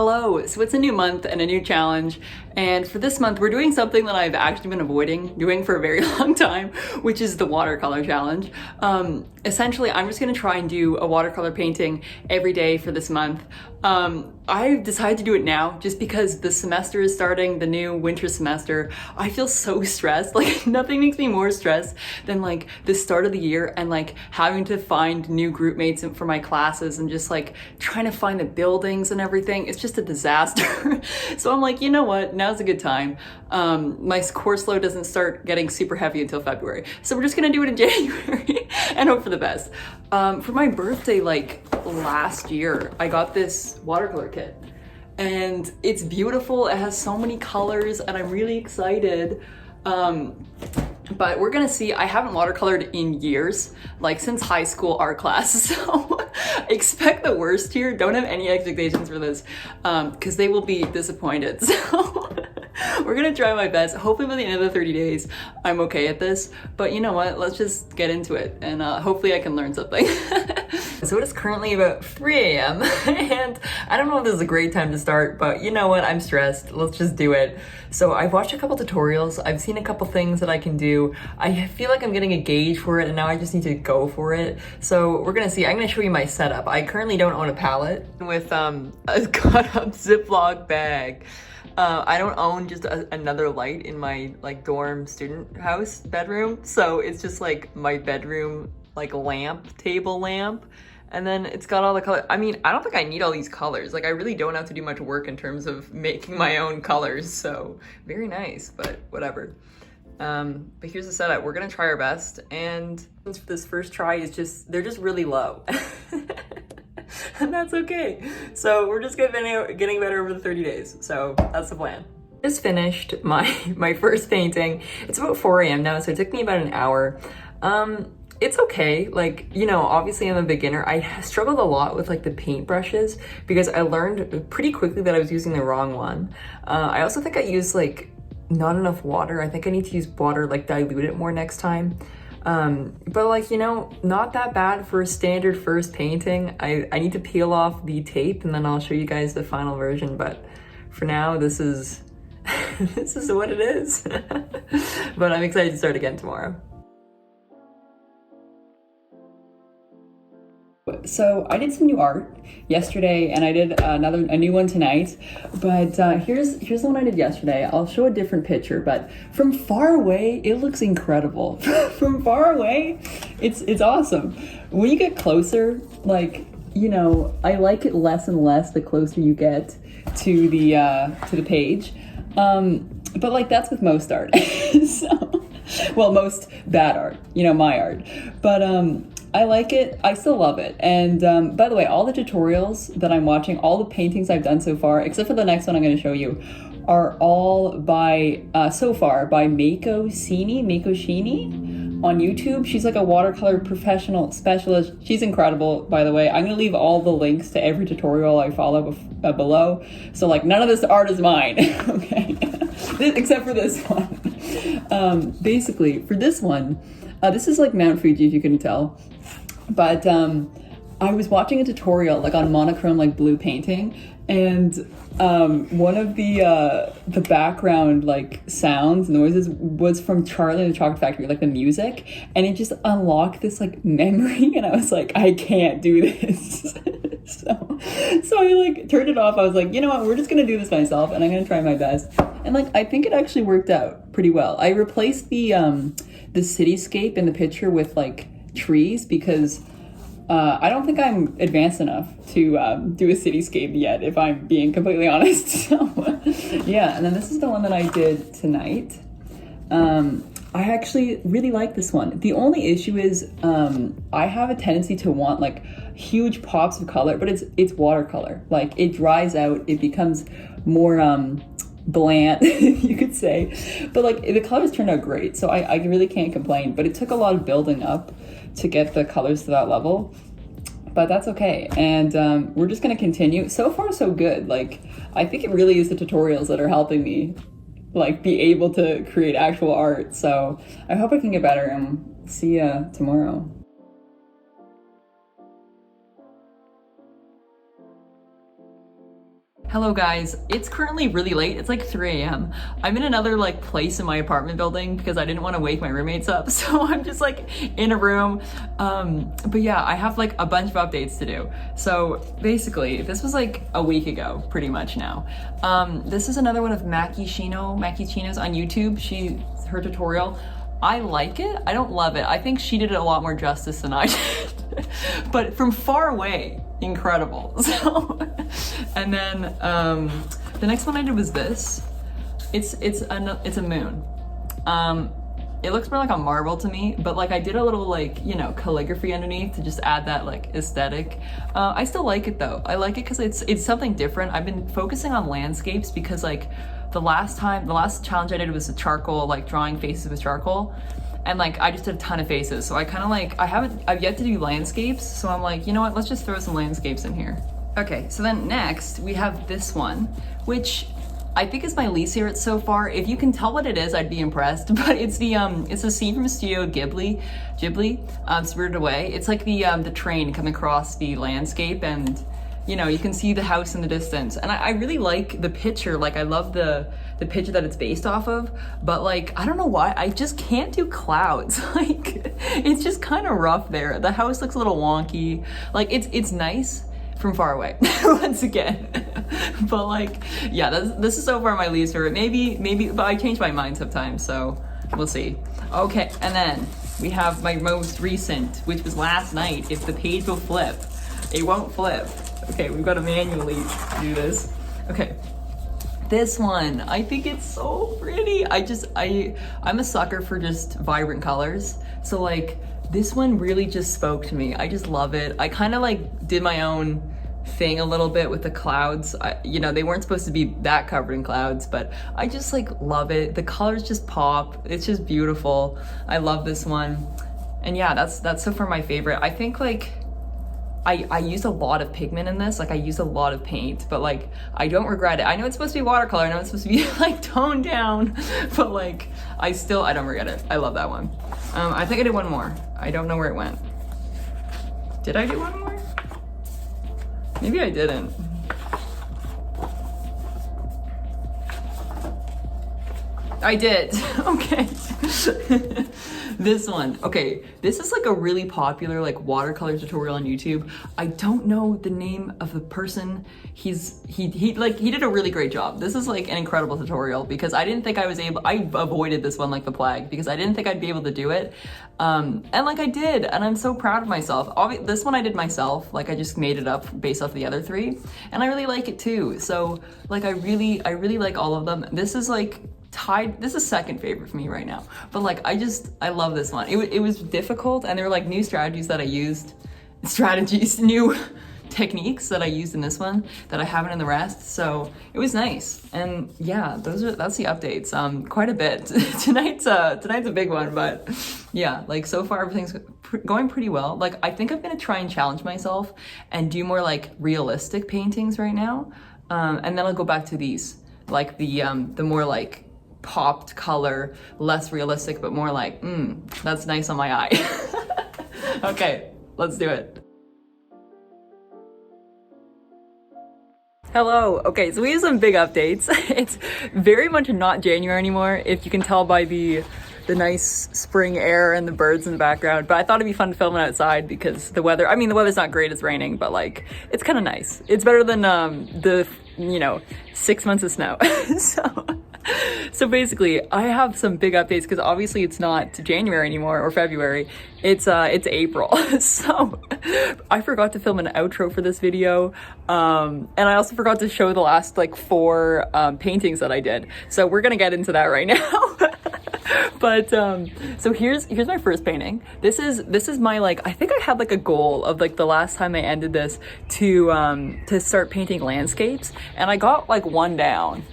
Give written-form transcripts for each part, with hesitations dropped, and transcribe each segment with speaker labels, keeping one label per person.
Speaker 1: Hello, so it's a new month and a new challenge, and for this month we're doing something that I've actually been avoiding doing for a very long time, which is the watercolor challenge. Essentially, I'm just gonna try and do a watercolor painting every day for this month. I decided to do it now just because the semester is starting, the new winter semester. I feel so stressed, like nothing makes me more stressed than like the start of the year and like having to find new group mates for my classes and just like trying to find the buildings and everything. It's just a disaster. So I'm like, you know what, now's a good time. My course load doesn't start getting super heavy until February. So we're just gonna do it in January and hope for the best. For my birthday, like last year, I got this watercolor kit and it's beautiful. It has so many colors and I'm really excited. But we're gonna see. I haven't watercolored in years, like since high school art class, so expect the worst here. Don't have any expectations for this, because they will be disappointed. So we're gonna try my best. Hopefully by the end of the 30 days, I'm okay at this. But you know what? Let's just get into it, and hopefully I can learn something. So it is currently about 3 a.m. and I don't know if this is a great time to start, but you know what? I'm stressed. Let's just do it. So I've watched a couple tutorials. I've seen a couple things that I can do. I feel like I'm getting a gauge for it and now I just need to go for it. So we're gonna see. I'm gonna show you my setup. I currently don't own a palette with a cut up Ziploc bag. I don't own just another light in my like dorm student house bedroom. So it's just like my bedroom like lamp, table lamp. And then it's got all the color. I mean, I don't think I need all these colors. Like I really don't have to do much work in terms of making my own colors. So very nice, but whatever. But here's the setup. We're gonna try our best. And this first try is they're just really low. And that's okay. So we're just getting better over the 30 days. So that's the plan. Just finished my first painting. It's about 4 a.m. now, so it took me about an hour. It's okay. Like, you know, obviously I'm a beginner. I struggled a lot with like the paint brushes because I learned pretty quickly that I was using the wrong one. I also think I used like not enough water. I think I need to use water, like dilute it more next time. But like, you know, not that bad for a standard first painting. I need to peel off the tape and then I'll show you guys the final version. But for now, this is, this is what it is. But I'm excited to start again tomorrow. So I did some new art yesterday and I did a new one tonight, but here's the one I did yesterday. I'll show a different picture, but from far away it looks incredible. From far away it's awesome. When you get closer, like, you know, I like it less and less the closer you get to the page, but like that's with most art. So, well, most bad art, you know, my art, but I like it. I still love it. And by the way, all the tutorials that I'm watching, all the paintings I've done so far, except for the next one I'm going to show you, are all by, so far, by Mako Shini on YouTube. She's like a watercolor professional specialist. She's incredible, by the way. I'm going to leave all the links to every tutorial I follow below. So like none of this art is mine, okay? Except for this one. Basically, for this one, this is like Mount Fuji, if you couldn't tell. But I was watching a tutorial like on monochrome, like blue painting, and one of the background like sounds, noises was from Charlie and the Chocolate Factory, like the music, and it just unlocked this like memory, and I was like, I can't do this. So I like turned it off. I was like, you know what, we're just gonna do this myself, and I'm gonna try my best. And like I think it actually worked out pretty well. I replaced the cityscape in the picture with like trees because I don't think I'm advanced enough to do a cityscape yet, if I'm being completely honest. So yeah, and then this is the one that I did tonight. I actually really like this one. The only issue is I have a tendency to want like huge pops of color, but it's watercolor. Like it dries out, it becomes more bland, you could say, but like the colors turned out great, so I really can't complain. But it took a lot of building up to get the colors to that level, but that's okay. And we're just gonna continue. So far so good. Like I think it really is the tutorials that are helping me like be able to create actual art, so I hope I can get better, and see ya tomorrow. Hello guys, it's currently really late. It's like 3 a.m. I'm in another like place in my apartment building because I didn't want to wake my roommates up. So I'm just like in a room. But yeah, I have like a bunch of updates to do. So basically, this was like a week ago, pretty much now. This is another one of Mackie Chino's on YouTube. Her tutorial. I like it. I don't love it. I think she did it a lot more justice than I did. But from far away, incredible. So, and then the next one I did was this. It's a moon. It looks more like a marble to me, but like I did a little like, you know, calligraphy underneath to just add that like aesthetic. I still like it though. I like it because it's something different. I've been focusing on landscapes because like the last challenge I did was a charcoal, like drawing faces with charcoal. And like, I just did a ton of faces. So I kind of like, I've yet to do landscapes. So I'm like, you know what, let's just throw some landscapes in here. Okay, so then next we have this one, which I think is my least favorite so far. If you can tell what it is, I'd be impressed. But it's a scene from Studio Ghibli, Spirited Away. It's like the train coming across the landscape, and you know, you can see the house in the distance. And I really like the picture. Like I love the picture that it's based off of, but like, I don't know why, I just can't do clouds. Like, it's just kind of rough there. The house looks a little wonky. Like it's nice from far away, once again. But like, yeah, this is so far my least favorite. Maybe, but I change my mind sometimes, so we'll see. Okay, and then we have my most recent, which was last night. If the page will flip, it won't flip. Okay, we've got to manually do this. Okay, this one, I think it's so pretty. I'm a sucker for just vibrant colors. So like, this one really just spoke to me. I just love it. I kind of like did my own thing a little bit with the clouds. You know, they weren't supposed to be that covered in clouds, but I just like love it. The colors just pop. It's just beautiful. I love this one. And yeah, that's so far my favorite. I think like, I used a lot of pigment in this, like I used a lot of paint, but like, I don't regret it. I know it's supposed to be watercolor, I know it's supposed to be like toned down, but like, I don't regret it. I love that one. I think I did one more. I don't know where it went. Did I do one more? Maybe I didn't. I did, okay. This one, okay, this is like a really popular like watercolor tutorial on YouTube. I don't know the name of the person. He did a really great job. This is like an incredible tutorial because I didn't think I avoided this one like the plague because I didn't think I'd be able to do it. And like I did, and I'm so proud of myself. This one I did myself, like I just made it up based off the other three, and I really like it too. So like I really like all of them. This is like this is second favorite for me right now, but like I love this one. It was difficult, and there were like new strategies that I used, new techniques that I used in this one that I haven't in the rest, so it was nice. And yeah, that's the updates. Quite a bit. Tonight's a big one, but yeah, like so far everything's going pretty well. Like I think I'm gonna try and challenge myself and do more like realistic paintings right now, and then I'll go back to these, like the more like popped color, less realistic, but more like, that's nice on my eye. Okay, let's do it. Hello. Okay, so we have some big updates. It's very much not January anymore, if you can tell by the nice spring air and the birds in the background, but I thought it'd be fun to film it outside because the weather's not great, it's raining, but like, it's kind of nice. It's better than the, 6 months of snow. So basically, I have some big updates because obviously it's not January anymore or February. It's April. So I forgot to film an outro for this video, and I also forgot to show the last like 4 paintings that I did. So we're gonna get into that right now. But so here's my first painting. This is my like, I think I had like a goal of like the last time I ended this to start painting landscapes, and I got like 1 down.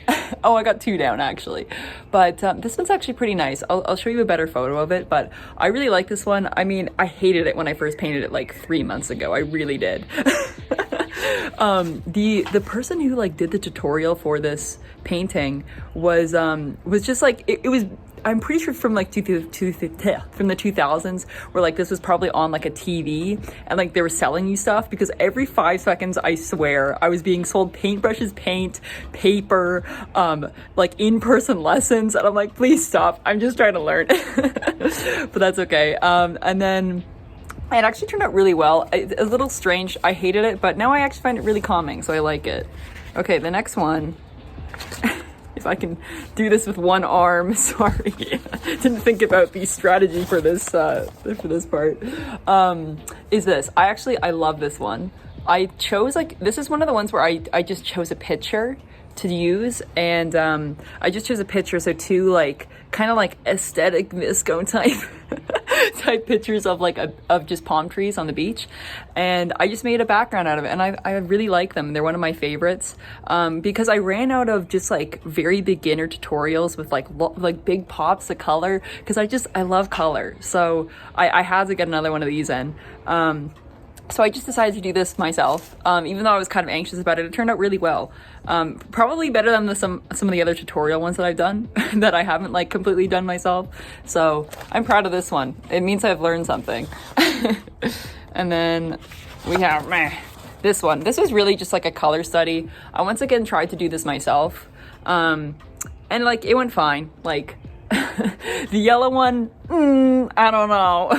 Speaker 1: Oh, I got 2 down actually, but this one's actually pretty nice. I'll show you a better photo of it, but I really like this one. I mean, I hated it when I first painted it like 3 months ago. I really did. The person who like did the tutorial for this painting was just like, it was I'm pretty sure from like from the 2000s, where like this was probably on like a TV and like they were selling you stuff, because every 5 seconds, I swear, I was being sold paintbrushes, paint, paper, like in-person lessons, and I'm like, please stop, I'm just trying to learn. But that's okay. And then it actually turned out really well. A little strange, I hated it, but now I actually find it really calming, so I like it. Okay, the next one, if I can do this with one arm, sorry, didn't think about the strategy for this part, is this. I love this one. I chose, like, this is one of the ones where I just chose a picture to use, and I just chose a picture, so two like kind of like aesthetic visco type pictures of like of just palm trees on the beach, and I just made a background out of it, and I really like them. They're one of my favorites, because I ran out of just like very beginner tutorials with like big pops of color, because I love color, so I had to get another one of these in. So I just decided to do this myself, even though I was kind of anxious about it. It turned out really well. Probably better than some of the other tutorial ones that I've done that I haven't like completely done myself. So I'm proud of this one. It means I've learned something. And then we have this one. This was really just like a color study. I once again tried to do this myself. And like it went fine. Like the yellow one, I don't know.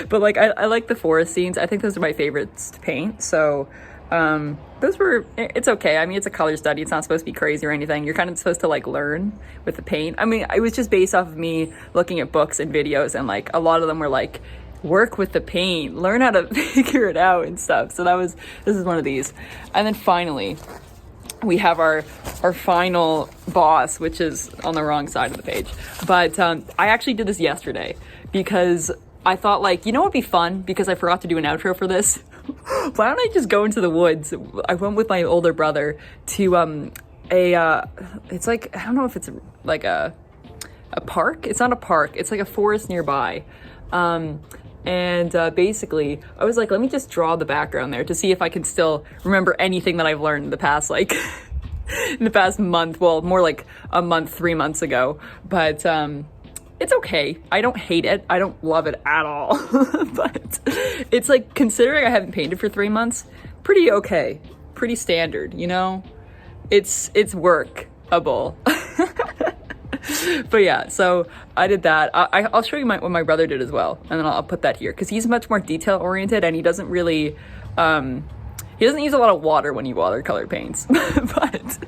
Speaker 1: But like I like the forest scenes. I think those are my favorites to paint. So it's okay. I mean, it's a color study. It's not supposed to be crazy or anything. You're kind of supposed to like learn with the paint. I mean, it was just based off of me looking at books and videos, and like a lot of them were like, work with the paint, learn how to figure it out and stuff. So this is one of these. And then finally, we have our final boss, which is on the wrong side of the page. But I actually did this yesterday because I thought, like, you know what would be fun? Because I forgot to do an outro for this. Why don't I just go into the woods? I went with my older brother to it's like, I don't know if it's like a park. It's not a park. It's like a forest nearby. Basically, I was like, let me just draw the background there to see if I can still remember anything that I've learned in the past, like, in the past month. Well, more like a month, 3 months ago. But, it's okay. I don't hate it. I don't love it at all. But it's like, considering I haven't painted for 3 months, pretty okay. Pretty standard, you know? It's workable. But yeah, so I did that. I'll show you what my brother did as well, and then I'll put that here, because he's much more detail oriented, and he doesn't really he doesn't use a lot of water when he watercolor paints. But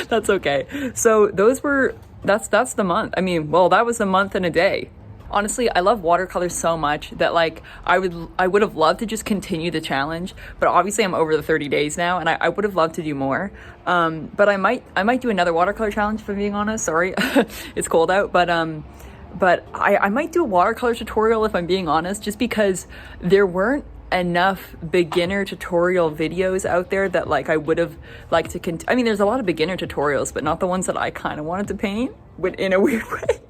Speaker 1: that's okay. So that's the month. I mean, well, that was a month and a day. Honestly, I love watercolor so much that like I would have loved to just continue the challenge, but obviously I'm over the 30 days now, and I would have loved to do more. But I might do another watercolor challenge, if I'm being honest. Sorry, it's cold out, but I might do a watercolor tutorial, if I'm being honest, just because there weren't enough beginner tutorial videos out there that like I would have liked to I mean, there's a lot of beginner tutorials, but not the ones that I kind of wanted to paint in a weird way.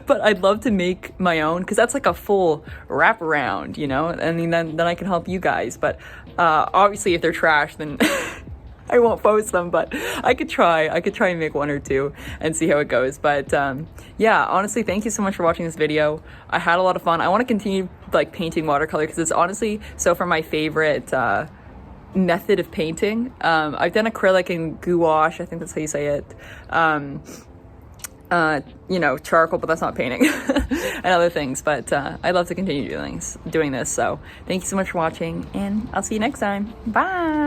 Speaker 1: But I'd love to make my own, because that's like a full wraparound, you know? I mean, then I can help you guys. But obviously, if they're trash, then I won't post them. But I could try and make one or two and see how it goes. But yeah, honestly, thank you so much for watching this video. I had a lot of fun. I want to continue like painting watercolor, because it's honestly so far my favorite method of painting. I've done acrylic and gouache. I think that's how you say it. You know, charcoal, but that's not painting. And other things, but I'd love to continue doing this. So thank you so much for watching, and I'll see you next time. Bye.